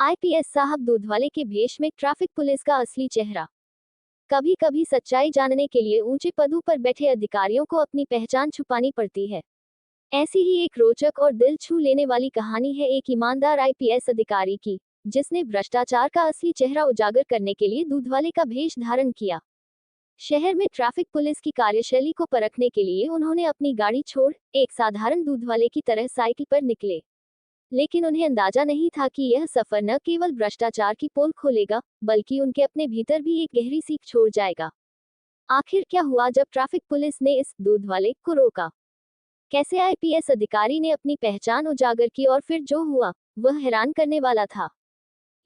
IPS साहब दूधवाले के भेष में ट्रैफिक पुलिस का असली चेहरा। कभी कभी सच्चाई जानने के लिए ऊंचे पदों पर बैठे अधिकारियों को अपनी पहचान छुपानी पड़ती है। ऐसी ही एक रोचक और दिल छू लेने वाली कहानी है एक ईमानदार आईपीएस अधिकारी की, जिसने भ्रष्टाचार का असली चेहरा उजागर करने के लिए दूधवाले का भेष धारण किया। शहर में ट्रैफिक पुलिस की कार्यशैली को परखने के लिए उन्होंने अपनी गाड़ी छोड़ एक साधारण दूधवाले की तरह साइकिल पर निकले। लेकिन उन्हें अंदाजा नहीं था कि यह सफर न केवल भ्रष्टाचार की पोल खोलेगा, बल्कि उनके अपने भीतर भी एक गहरी सीख छोड़ जाएगा। आखिर क्या हुआ जब ट्रैफिक पुलिस ने इस दूधवाले को रोका? कैसे आईपीएस अधिकारी ने अपनी पहचान उजागर की और फिर जो हुआ वह हैरान करने वाला था।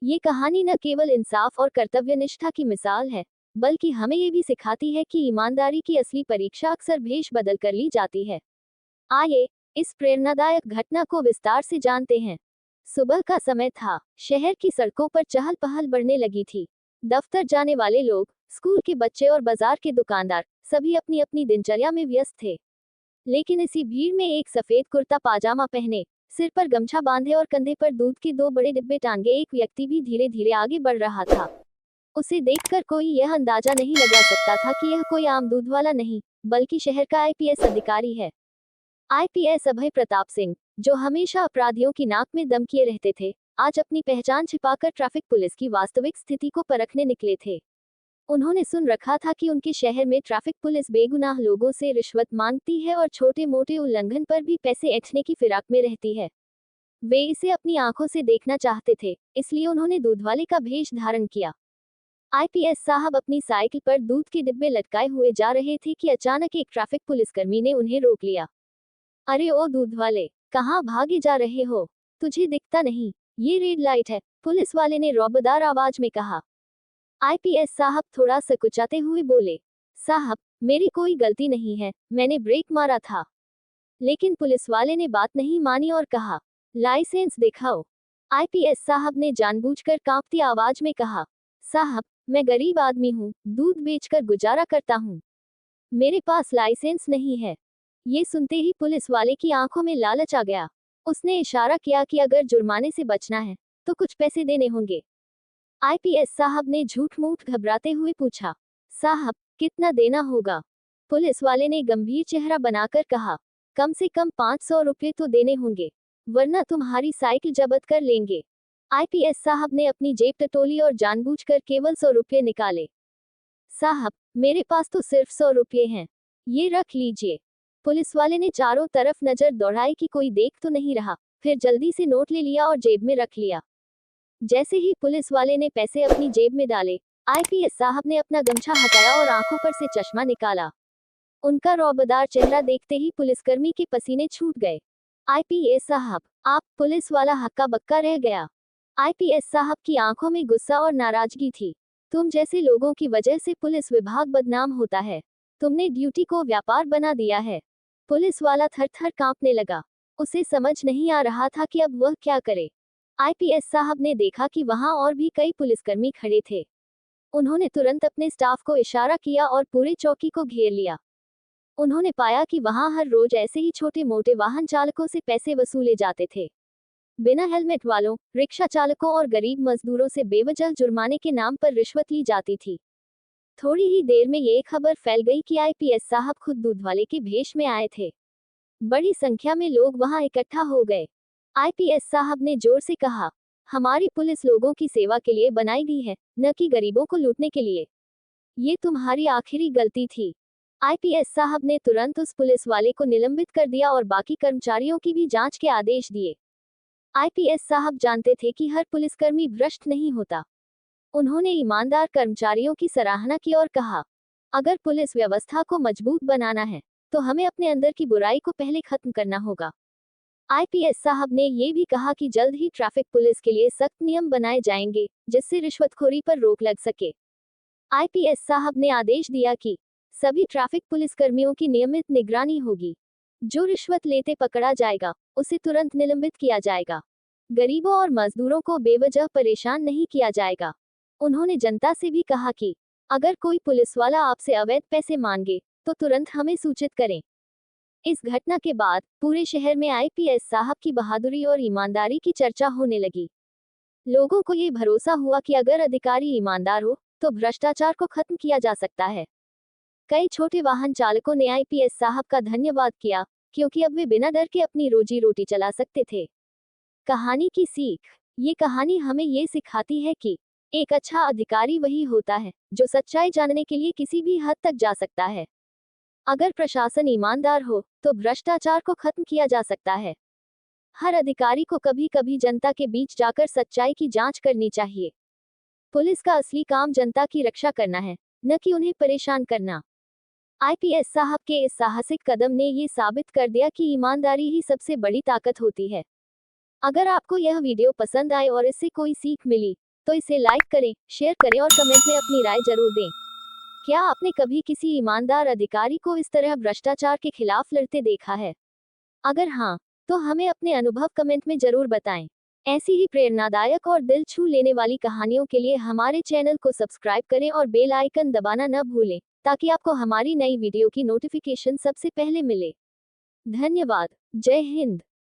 ये कहानी न केवल इंसाफ और कर्तव्यनिष्ठा की मिसाल है, बल्कि हमें ये भी सिखाती है कि ईमानदारी की असली परीक्षा अक्सर भेष बदल कर ली जाती है। आइए इस प्रेरणादायक घटना को विस्तार से जानते हैं। सुबह का समय था। शहर की सड़कों पर चहल पहल बढ़ने लगी थी। दफ्तर जाने वाले लोग, स्कूल के बच्चे और बाजार के दुकानदार सभी अपनी अपनी दिनचर्या में व्यस्त थे। लेकिन इसी भीड़ में एक सफेद कुर्ता पाजामा पहने, सिर पर गमछा बांधे और कंधे पर दूध के 2 बड़े डिब्बे टांगे एक व्यक्ति भी धीरे धीरे आगे बढ़ रहा था। उसे देखकर कोई यह अंदाजा नहीं लगा सकता था कि यह कोई आम दूध वाला नहीं, बल्कि शहर का आईपीएस अधिकारी है। आईपीएस अभय प्रताप सिंह, जो हमेशा अपराधियों की नाक में दम किए रहते थे, आज अपनी पहचान छिपाकर ट्रैफिक पुलिस की वास्तविक स्थिति को परखने निकले थे। उन्होंने सुन रखा था कि उनके शहर में ट्रैफिक पुलिस बेगुनाह लोगों से रिश्वत मांगती है और छोटे मोटे उल्लंघन पर भी पैसे ऐंठने की फिराक में रहती है। वे इसे अपनी आंखों से देखना चाहते थे, इसलिए उन्होंने दूधवाले का भेष धारण किया। आईपीएस साहब अपनी साइकिल पर दूध के डिब्बे लटकाए हुए जा रहे थे कि अचानक एक ट्रैफिक पुलिसकर्मी ने उन्हें रोक लिया। अरे ओ दूधवाले, कहाँ भागे जा रहे हो? तुझे दिखता नहीं, ये रेड लाइट है, पुलिस वाले ने रौबदार आवाज में कहा। आईपीएस साहब थोड़ा सकुचाते हुए बोले, साहब, मेरी कोई गलती नहीं है, मैंने ब्रेक मारा था। लेकिन पुलिस वाले ने बात नहीं मानी और कहा, लाइसेंस दिखाओ। आईपीएस साहब ने जानबूझकर कांपती आवाज में कहा, साहब, मैं गरीब आदमी हूँ, दूध बेचकर गुजारा करता हूँ, मेरे पास लाइसेंस नहीं है। ये सुनते ही पुलिस वाले की आंखों में लालच आ गया। उसने इशारा किया कि अगर जुर्माने से बचना है तो कुछ पैसे देने होंगे। आईपीएस साहब ने झूठ मूठ घबराते हुए पूछा, साहब, कितना देना होगा? पुलिस वाले ने गंभीर चेहरा बनाकर कहा, कम से कम 500 रुपये तो देने होंगे, वरना तुम्हारी साइकिल जब्त कर लेंगे। आईपीएस साहब ने अपनी जेब टटोली और जानबूझकर केवल 100 रुपये निकाले। साहब, मेरे पास तो सिर्फ 100 रुपये हैं, ये रख लीजिए। पुलिस वाले ने चारों तरफ नजर दौड़ाई कि कोई देख तो नहीं रहा, फिर जल्दी से नोट ले लिया और जेब में रख लिया। जैसे ही पुलिस वाले ने पैसे अपनी जेब में डाले, आईपीएस साहब ने अपना गमछा हटाया और आंखों पर से चश्मा निकाला। उनका रौबदार चेहरा देखते ही पुलिसकर्मी के पसीने छूट गए। आईपीएस साहब, आप? पुलिस वाला हक्का बक्का रह गया। आईपीएस साहब की आंखों में गुस्सा और नाराजगी थी। तुम जैसे लोगों की वजह से पुलिस विभाग बदनाम होता है। तुमने ड्यूटी को व्यापार बना दिया है। पुलिस वाला थर थर कांपने लगा। उसे समझ नहीं आ रहा था कि अब वह क्या करे। आईपीएस साहब ने देखा कि वहां और भी कई पुलिसकर्मी खड़े थे। उन्होंने तुरंत अपने स्टाफ को इशारा किया और पूरे चौकी को घेर लिया। उन्होंने पाया कि वहां हर रोज ऐसे ही छोटे मोटे वाहन चालकों से पैसे वसूले जाते थे। बिना हेलमेट वालों, रिक्शा चालकों और गरीब मजदूरों से बेवजह जुर्माने के नाम पर रिश्वत ली जाती थी। थोड़ी ही देर में ये खबर फैल गई कि आईपीएस साहब खुद दूधवाले के भेष में आए थे। बड़ी संख्या में लोग वहां इकट्ठा हो गए। आईपीएस साहब ने जोर से कहा, हमारी पुलिस लोगों की सेवा के लिए बनाई गई है, न कि गरीबों को लूटने के लिए। ये तुम्हारी आखिरी गलती थी। आईपीएस साहब ने तुरंत उस पुलिस वाले को निलंबित कर दिया और बाकी कर्मचारियों की भी जांच के आदेश दिए। आईपीएस साहब जानते थे कि हर पुलिसकर्मी भ्रष्ट नहीं होता। उन्होंने ईमानदार कर्मचारियों की सराहना की और कहा, अगर पुलिस व्यवस्था को मजबूत बनाना है तो हमें अपने अंदर की बुराई को पहले खत्म करना होगा। आईपीएस साहब ने ये भी कहा कि जल्द ही ट्रैफिक पुलिस के लिए सख्त नियम बनाए जाएंगे, जिससे रिश्वतखोरी पर रोक लग सके। आईपीएस साहब ने आदेश दिया कि सभी ट्रैफिक पुलिसकर्मियों की नियमित निगरानी होगी। जो रिश्वत लेते पकड़ा जाएगा, उसे तुरंत निलंबित किया जाएगा। गरीबों और मजदूरों को बेवजह परेशान नहीं किया जाएगा। उन्होंने जनता से भी कहा कि अगर कोई पुलिस वाला आपसे अवैध पैसे मांगे तो तुरंत हमें सूचित करें। इस घटना के बाद पूरे शहर में आईपीएस साहब की बहादुरी और ईमानदारी की चर्चा होने लगी। लोगों को ये भरोसा हुआ कि अगर अधिकारी ईमानदार हो तो भ्रष्टाचार को खत्म किया जा सकता है। कई छोटे वाहन चालकों ने आईपीएस साहब का धन्यवाद किया, क्योंकि अब वे बिना डर के अपनी रोजी रोटी चला सकते थे। कहानी की सीख। ये कहानी हमें ये सिखाती है कि एक अच्छा अधिकारी वही होता है जो सच्चाई जानने के लिए किसी भी हद तक जा सकता है। अगर प्रशासन ईमानदार हो तो भ्रष्टाचार को खत्म किया जा सकता है। हर अधिकारी को कभी कभी जनता के बीच जाकर सच्चाई की जांच करनी चाहिए। पुलिस का असली काम जनता की रक्षा करना है, न कि उन्हें परेशान करना। आईपीएस साहब के इस साहसिक कदम ने ये साबित कर दिया कि ईमानदारी ही सबसे बड़ी ताकत होती है। अगर आपको यह वीडियो पसंद आए और इससे कोई सीख मिली तो इसे लाइक करें, शेयर करें और कमेंट में अपनी राय जरूर दें। क्या आपने कभी किसी ईमानदार अधिकारी को इस तरह भ्रष्टाचार के खिलाफ लड़ते देखा है? अगर हाँ, तो हमें अपने अनुभव कमेंट में जरूर बताएं। ऐसी ही प्रेरणादायक और दिल छू लेने वाली कहानियों के लिए हमारे चैनल को सब्सक्राइब करें और बेल आइकन दबाना न भूलें, ताकि आपको हमारी नई वीडियो की नोटिफिकेशन सबसे पहले मिले। धन्यवाद। जय हिंद।